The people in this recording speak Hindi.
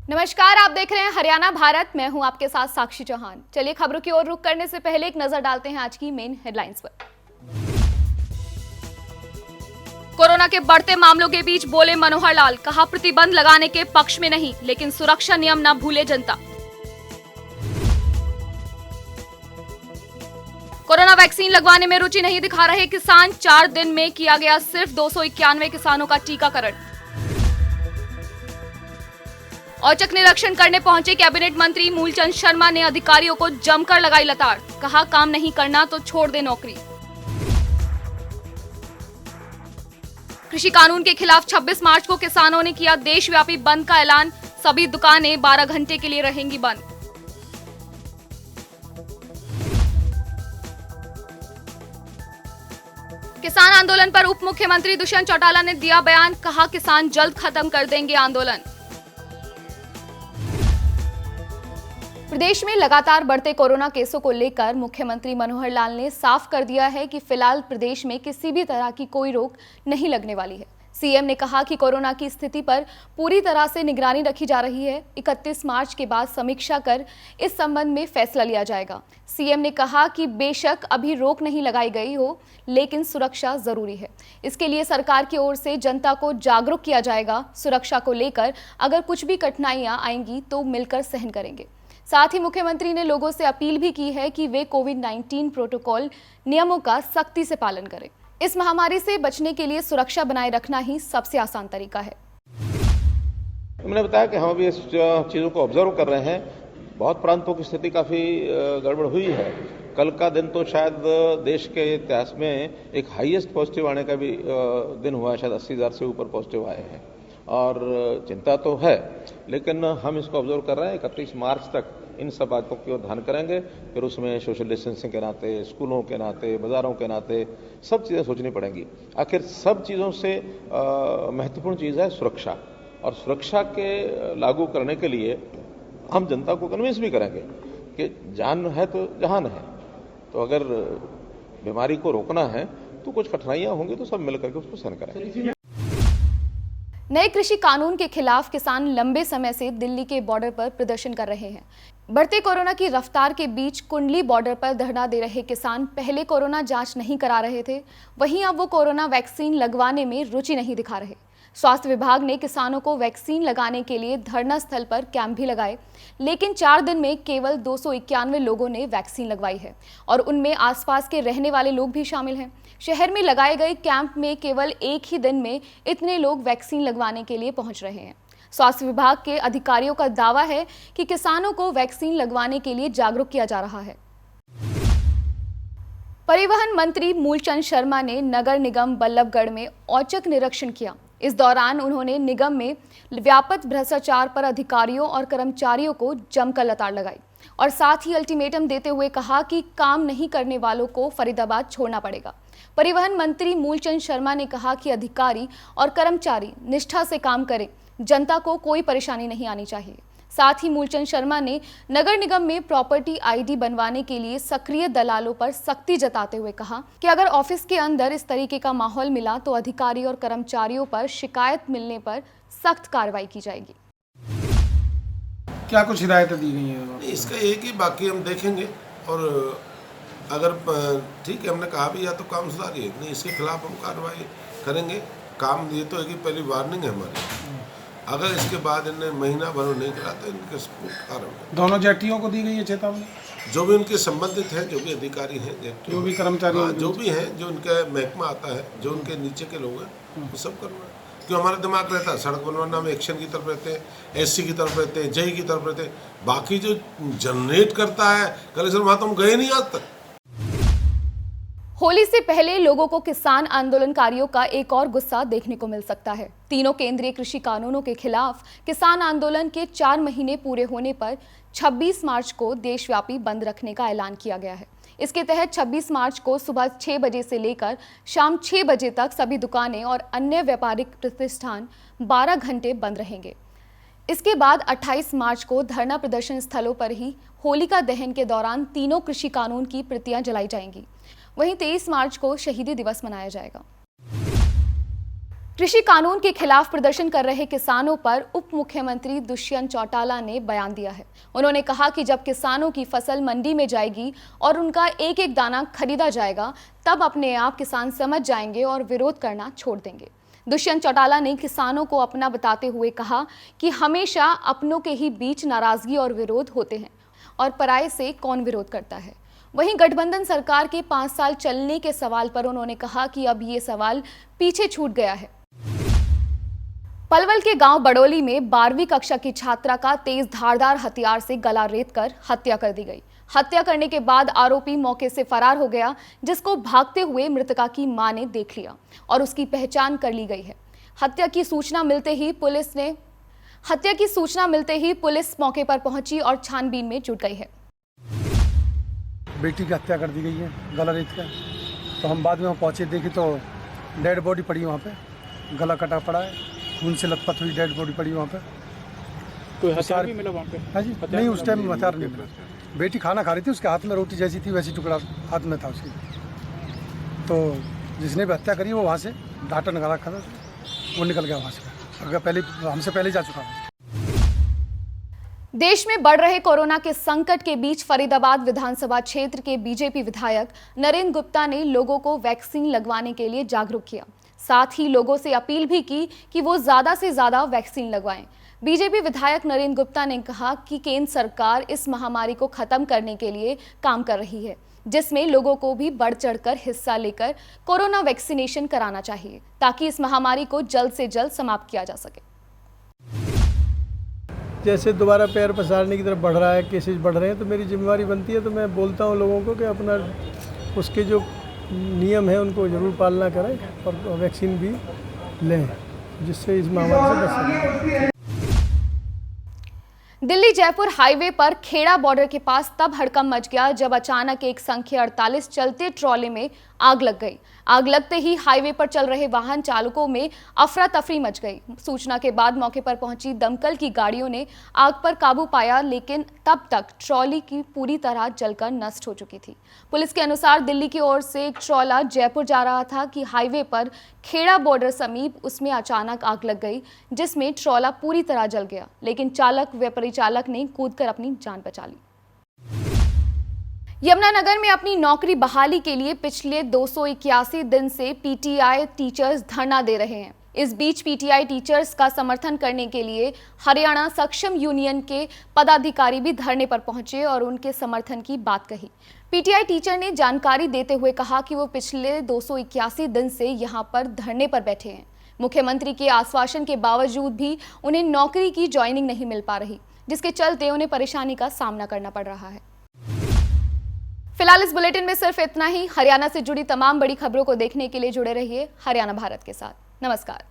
नमस्कार, आप देख रहे हैं हरियाणा भारत। मैं हूं आपके साथ साक्षी चौहान। चलिए खबरों की ओर रुख करने से पहले एक नजर डालते हैं आज की मेन हेडलाइंस पर। कोरोना के बढ़ते मामलों के बीच बोले मनोहर लाल, कहा प्रतिबंध लगाने के पक्ष में नहीं, लेकिन सुरक्षा नियम न भूले जनता। कोरोना वैक्सीन लगवाने में रुचि नहीं दिखा रहे किसान, 4 दिन में किया गया सिर्फ 291 किसानों का टीकाकरण। औचक निरीक्षण करने पहुंचे कैबिनेट मंत्री मूलचंद शर्मा ने अधिकारियों को जमकर लगाई लताड़, कहा काम नहीं करना तो छोड़ दे नौकरी। कृषि कानून के खिलाफ 26 मार्च को किसानों ने किया देशव्यापी बंद का ऐलान, सभी दुकानें 12 घंटे के लिए रहेंगी बंद। किसान आंदोलन पर उप मुख्यमंत्री दुष्यंत चौटाला ने दिया बयान, कहा किसान जल्द खत्म कर देंगे आंदोलन। प्रदेश में लगातार बढ़ते कोरोना केसों को लेकर मुख्यमंत्री मनोहर लाल ने साफ कर दिया है कि फिलहाल प्रदेश में किसी भी तरह की कोई रोक नहीं लगने वाली है। सीएम ने कहा कि कोरोना की स्थिति पर पूरी तरह से निगरानी रखी जा रही है। 31 मार्च के बाद समीक्षा कर इस संबंध में फैसला लिया जाएगा। सीएम ने कहा कि बेशक अभी रोक नहीं लगाई गई हो, लेकिन सुरक्षा जरूरी है। इसके लिए सरकार की ओर से जनता को जागरूक किया जाएगा। सुरक्षा को लेकर अगर कुछ भी कठिनाइयां आएंगी तो मिलकर सहन करेंगे। साथ ही मुख्यमंत्री ने लोगों से अपील भी की है कि वे कोविड-19 प्रोटोकॉल नियमों का सख्ती से पालन करें। इस महामारी से बचने के लिए सुरक्षा बनाए रखना ही सबसे आसान तरीका है। मैंने बताया कि हम अभी इस चीज़ों को ऑब्जर्व कर रहे हैं। बहुत प्रांतों की स्थिति काफ़ी गड़बड़ हुई है। कल का दिन तो शायद देश के इतिहास में एक हाईएस्ट पॉजिटिव आने का भी दिन हुआ है। शायद 80,000 से ऊपर पॉजिटिव आए हैं और चिंता तो है, लेकिन हम इसको ऑब्जर्व कर रहे हैं। 31 मार्च तक इन सब बातों की ओर ध्यान करेंगे। फिर उसमें सोशल डिस्टेंसिंग के नाते, स्कूलों के नाते, बाजारों के नाते सब चीज़ें सोचनी पड़ेंगी। आखिर सब चीज़ों से महत्वपूर्ण चीज़ है सुरक्षा, और सुरक्षा के लागू करने के लिए हम जनता को कन्विंस भी करेंगे कि जान है तो जहान है। तो अगर बीमारी को रोकना है तो कुछ कठिनाइयाँ होंगी तो सब मिलकर के उसको सहन करेंगे। नए कृषि कानून के खिलाफ किसान लंबे समय से दिल्ली के बॉर्डर पर प्रदर्शन कर रहे हैं। बढ़ते कोरोना की रफ्तार के बीच कुंडली बॉर्डर पर धरना दे रहे किसान पहले कोरोना जांच नहीं करा रहे थे, वहीं अब वो कोरोना वैक्सीन लगवाने में रुचि नहीं दिखा रहे। स्वास्थ्य विभाग ने किसानों को वैक्सीन लगाने के लिए धरना स्थल पर कैंप भी लगाए, लेकिन 4 दिन में केवल 291 लोगों ने वैक्सीन लगवाई है और उनमें आसपास के रहने वाले लोग भी शामिल हैं। शहर में लगाए गए कैंप में केवल एक ही दिन में इतने लोग वैक्सीन लगवाने के लिए पहुंच रहे हैं। स्वास्थ्य विभाग के अधिकारियों का दावा है कि किसानों को वैक्सीन लगवाने के लिए जागरूक किया जा रहा है। परिवहन मंत्री मूलचंद शर्मा ने नगर निगम बल्लभगढ़ में औचक निरीक्षण किया। इस दौरान उन्होंने निगम में व्यापक भ्रष्टाचार पर अधिकारियों और कर्मचारियों को जमकर लताड़ लगाई और साथ ही अल्टीमेटम देते हुए कहा कि काम नहीं करने वालों को फरीदाबाद छोड़ना पड़ेगा। परिवहन मंत्री मूलचंद शर्मा ने कहा कि अधिकारी और कर्मचारी निष्ठा से काम करें, जनता को कोई परेशानी नहीं आनी चाहिए। साथ ही मूलचंद शर्मा ने नगर निगम में प्रॉपर्टी आईडी बनवाने के लिए सक्रिय दलालों पर सख्ती जताते हुए कहा कि अगर ऑफिस के अंदर इस तरीके का माहौल मिला तो अधिकारी और कर्मचारियों पर शिकायत मिलने पर सख्त कार्रवाई की जाएगी। क्या कुछ हिदायतें दी गई हैं? इसका एक ही, बाकी हम देखेंगे और अगर ठीक है हमने कहा भी या तो काम सुधारिए, नहीं इसके खिलाफ हम कार्रवाई करेंगे। काम ये तो एक ही पहली वार्निंग है हमारी। अगर इसके बाद इन्हें महीना भर नहीं करा तो इनके कार्रवाई। दोनों जेटीओं को दी गई है चेतावनी? जो भी उनके संबंधित हैं, जो भी अधिकारी हैं, जो भी कर्मचारी, जो भी हैं, जो उनका महकमा आता है, जो उनके नीचे के लोग हैं, वो सब करना है। क्यों हमारा दिमाग रहता है सड़क बनवाना में एक्शन की तरफ रहते हैं, एससी की तरफ रहते हैं, जेई की तरफ रहते हैं। बाकी जो जनरेट करता है कलेक्शन, वहाँ तो हम गए नहीं आज तक। होली से पहले लोगों को किसान आंदोलनकारियों का एक और गुस्सा देखने को मिल सकता है। तीनों केंद्रीय कृषि कानूनों के खिलाफ किसान आंदोलन के 4 महीने पूरे होने पर 26 मार्च को देशव्यापी बंद रखने का ऐलान किया गया है। इसके तहत 26 मार्च को सुबह 6 बजे से लेकर शाम 6 बजे तक सभी दुकानें और अन्य व्यापारिक प्रतिष्ठान 12 घंटे बंद रहेंगे। इसके बाद 28 मार्च को धरना प्रदर्शन स्थलों पर ही होलिका दहन के दौरान तीनों कृषि कानून की प्रतियां जलाई जाएंगी। वहीं 23 मार्च को शहीदी दिवस मनाया जाएगा। कृषि कानून के खिलाफ प्रदर्शन कर रहे किसानों पर उप मुख्यमंत्री दुष्यंत चौटाला ने बयान दिया है। उन्होंने कहा कि जब किसानों की फसल मंडी में जाएगी और उनका एक एक दाना खरीदा जाएगा, तब अपने आप किसान समझ जाएंगे और विरोध करना छोड़ देंगे। दुष्यंत चौटाला ने किसानों को अपना बताते हुए कहा कि हमेशा अपनों के ही बीच नाराजगी और विरोध होते हैं और पराये से कौन विरोध करता है। वहीं गठबंधन सरकार के 5 साल चलने के सवाल पर उन्होंने कहा कि अब ये सवाल पीछे छूट गया है। पलवल के गांव बड़ोली में 12वीं कक्षा की छात्रा का तेज धारदार हथियार से गला रेतकर हत्या कर दी गई। हत्या करने के बाद आरोपी मौके से फरार हो गया, जिसको भागते हुए मृतका की मां ने देख लिया और उसकी पहचान कर ली गई है। हत्या की सूचना मिलते ही पुलिस मौके पर पहुंची और छानबीन में जुट गई है। बेटी की हत्या कर दी गई है गला रेत का। तो हम बाद में वहाँ पहुँचे, देखी तो डेड बॉडी पड़ी वहाँ पे, गला कटा पड़ा है, खून से लथपथ हुई डेड बॉडी पड़ी वहाँ पे। कोई हथियार भी मिला वहाँ पे? हाँ जी, नहीं उस टाइम हथियार नहीं मिला। बेटी खाना खा रही थी, उसके हाथ में रोटी जैसी थी वैसी टुकड़ा हाथ में था उसकी। तो जिसने भी हत्या करी वो वहाँ से डाटा नगा रखा था, वो निकल गया वहाँ से, अगर पहले हमसे पहले जा चुका है। देश में बढ़ रहे कोरोना के संकट के बीच फरीदाबाद विधानसभा क्षेत्र के बीजेपी विधायक नरेंद्र गुप्ता ने लोगों को वैक्सीन लगवाने के लिए जागरूक किया। साथ ही लोगों से अपील भी की कि वो ज्यादा से ज्यादा वैक्सीन लगवाएं। बीजेपी विधायक नरेंद्र गुप्ता ने कहा कि केंद्र सरकार इस महामारी को खत्म करने के लिए काम कर रही है, जिसमें लोगों को भी बढ़ चढ़कर हिस्सा लेकर कोरोना वैक्सीनेशन कराना चाहिए, ताकि इस महामारी को जल्द से जल्द समाप्त किया जा सके। जैसे दोबारा पैर पसारने की तरफ बढ़ रहा है, केसेस बढ़ रहे हैं, तो मेरी जिम्मेवारी बनती है, तो मैं बोलता हूँ लोगों को कि अपना उसके जो नियम है उनको ज़रूर पालना करें और वैक्सीन भी लें, जिससे इस महामारी से बच सकें। दिल्ली जयपुर हाईवे पर खेड़ा बॉर्डर के पास तब हड़कंप मच गया जब अचानक एक संख्या 48 चलते ट्रॉले में आग लग गई। आग लगते ही हाईवे पर चल रहे वाहन चालकों में अफरा तफरी मच गई। सूचना के बाद मौके पर पहुंची दमकल की गाड़ियों ने आग पर काबू पाया, लेकिन तब तक ट्रॉली की पूरी तरह जलकर नष्ट हो चुकी थी। पुलिस के अनुसार दिल्ली की ओर से एक ट्रॉला जयपुर जा रहा था कि हाईवे पर खेड़ा बॉर्डर समीप उसमें अचानक आग लग गई, जिसमें ट्रॉला पूरी तरह जल गया, लेकिन चालक व परिचालक ने कूदकर अपनी जान बचा ली। यमुनानगर में अपनी नौकरी बहाली के लिए पिछले 281 दिन से पीटीआई टीचर्स धरना दे रहे हैं। इस बीच पीटीआई टीचर्स का समर्थन करने के लिए हरियाणा सक्षम यूनियन के पदाधिकारी भी धरने पर पहुंचे और उनके समर्थन की बात कही। पीटीआई टीचर ने जानकारी देते हुए कहा कि वो पिछले 281 दिन से यहां पर धरने पर बैठे हैं। मुख्यमंत्री के आश्वासन के बावजूद भी उन्हें नौकरी की ज्वाइनिंग नहीं मिल पा रही, जिसके चलते उन्हें परेशानी का सामना करना पड़ रहा है। फिलहाल इस बुलेटिन में सिर्फ इतना ही। हरियाणा से जुड़ी तमाम बड़ी खबरों को देखने के लिए जुड़े रहिए हरियाणा भारत के साथ। नमस्कार।